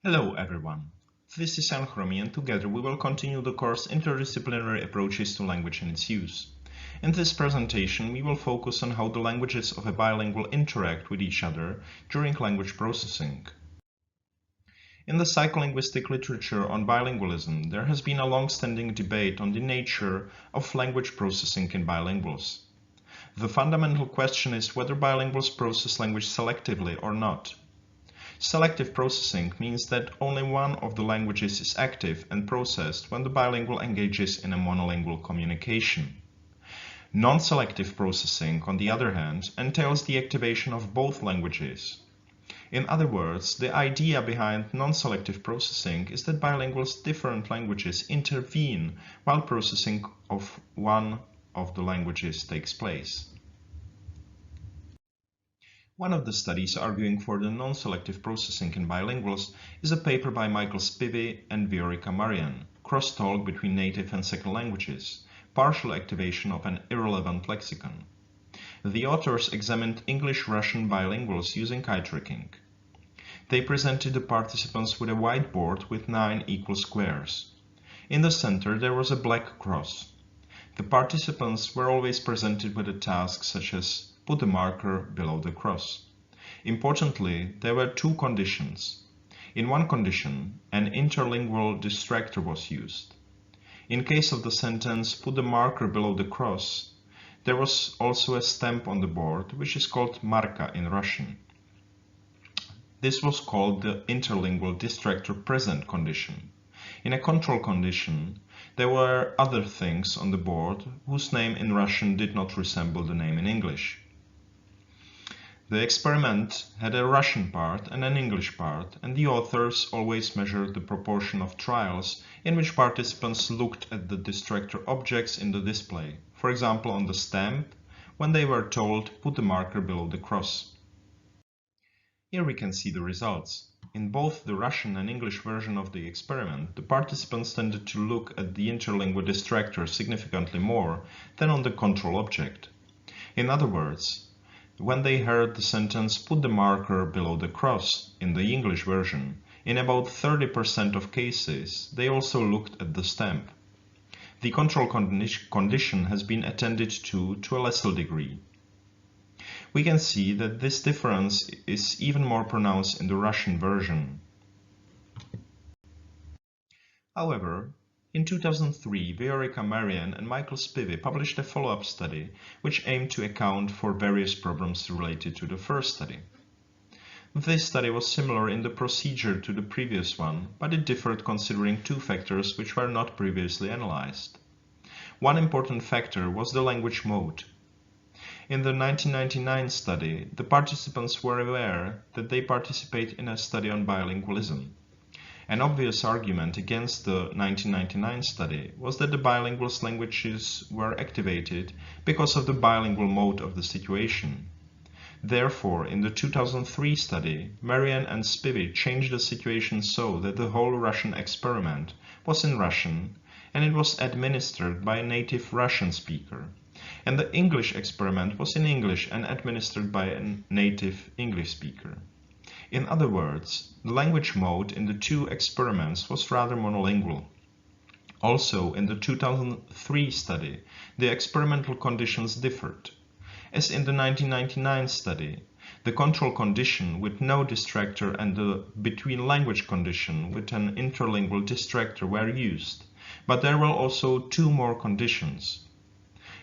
Hello everyone, this is Anchromi and together we will continue the course Interdisciplinary Approaches to Language and its Use. In this presentation we will focus on how the languages of a bilingual interact with each other during language processing. In the psycholinguistic literature on bilingualism, there has been a long-standing debate on the nature of language processing in bilinguals. The fundamental question is whether bilinguals process language selectively or not. Selective processing means that only one of the languages is active and processed when the bilingual engages in a monolingual communication. Non-selective processing, on the other hand, entails the activation of both languages. In other words, the idea behind non-selective processing is that bilinguals' different languages intervene while processing of one of the languages takes place. One of the studies arguing for the non-selective processing in bilinguals is a paper by Michael Spivey and Viorica Marian, Crosstalk between native and second languages, partial activation of an irrelevant lexicon. The authors examined English-Russian bilinguals using eye tracking. They presented the participants with a whiteboard with 9 equal squares. In the center there was a black cross. The participants were always presented with a task such as put the marker below the cross. Importantly, there were two conditions. In one condition, an interlingual distractor was used. In case of the sentence put the marker below the cross, there was also a stamp on the board, which is called marka in Russian. This was called the interlingual distractor present condition. In a control condition, there were other things on the board whose name in Russian did not resemble the name in English. The experiment had a Russian part and an English part, and the authors always measured the proportion of trials in which participants looked at the distractor objects in the display, for example on the stamp, when they were told put the marker below the cross. Here we can see the results. In both the Russian and English version of the experiment, the participants tended to look at the interlingual distractor significantly more than on the control object. In other words, when they heard the sentence put the marker below the cross in the English version, in about 30% of cases, they also looked at the stamp. The control condition has been attended to a lesser degree. We can see that this difference is even more pronounced in the Russian version. However, in 2003, Viorica Marian and Michael Spivey published a follow-up study which aimed to account for various problems related to the first study. This study was similar in the procedure to the previous one, but it differed considering two factors which were not previously analyzed. One important factor was the language mode. In the 1999 study, the participants were aware that they participate in a study on bilingualism. An obvious argument against the 1999 study was that the bilingual languages were activated because of the bilingual mode of the situation. Therefore, in the 2003 study, Marian and Spivey changed the situation so that the whole Russian experiment was in Russian and it was administered by a native Russian speaker, and the English experiment was in English and administered by a native English speaker. In other words, the language mode in the two experiments was rather monolingual. Also, in the 2003 study, the experimental conditions differed. As in the 1999 study, the control condition with no distractor and the between language condition with an interlingual distractor were used, but there were also two more conditions.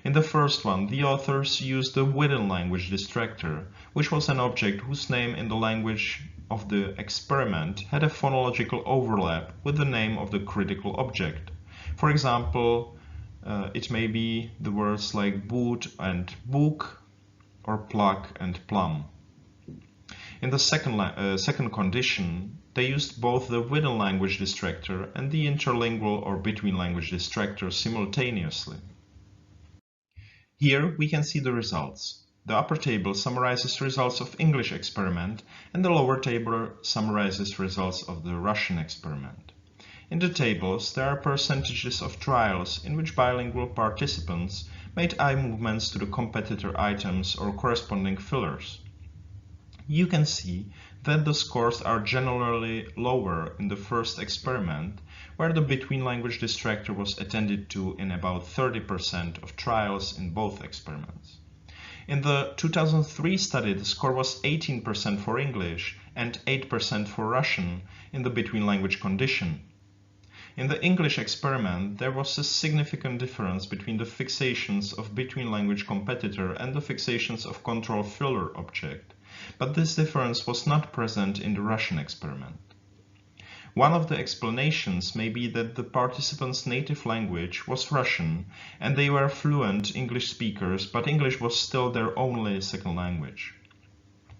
In the first one, the authors used the within language distractor, which was an object whose name in the language of the experiment had a phonological overlap with the name of the critical object. For example, it may be the words like boot and book, or plug and plum. In the second condition, they used both the within language distractor and the interlingual or between language distractor simultaneously. Here we can see the results. The upper table summarizes results of English experiment and the lower table summarizes results of the Russian experiment. In the tables, there are percentages of trials in which bilingual participants made eye movements to the competitor items or corresponding fillers. You can see that the scores are generally lower in the first experiment, where the between-language distractor was attended to in about 30% of trials in both experiments. In the 2003 study, the score was 18% for English and 8% for Russian in the between-language condition. In the English experiment, there was a significant difference between the fixations of between-language competitor and the fixations of control filler object, but this difference was not present in the Russian experiment. One of the explanations may be that the participants' native language was Russian and they were fluent English speakers, but English was still their only second language.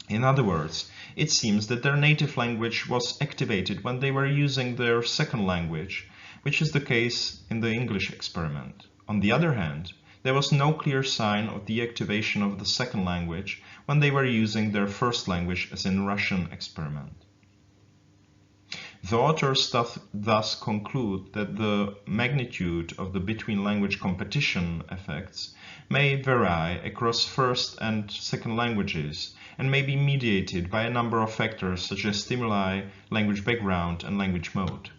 In other words, it seems that their native language was activated when they were using their second language, which is the case in the English experiment. On the other hand, there was no clear sign of the activation of the second language when they were using their first language, as in Russian experiment. The authors thus conclude that the magnitude of the between-language competition effects may vary across first and second languages and may be mediated by a number of factors such as stimuli, language background, and language mode.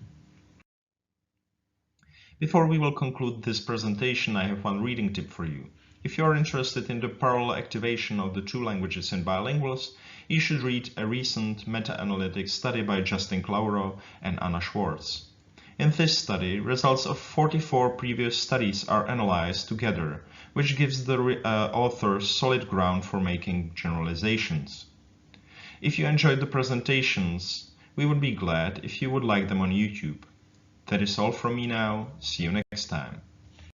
Before we will conclude this presentation, I have one reading tip for you. If you are interested in the parallel activation of the two languages in bilinguals, you should read a recent meta-analytic study by Justin Clauro and Anna Schwartz. In this study, results of 44 previous studies are analyzed together, which gives the authors solid ground for making generalizations. If you enjoyed the presentations, we would be glad if you would like them on YouTube. That is all from me now. See you next time.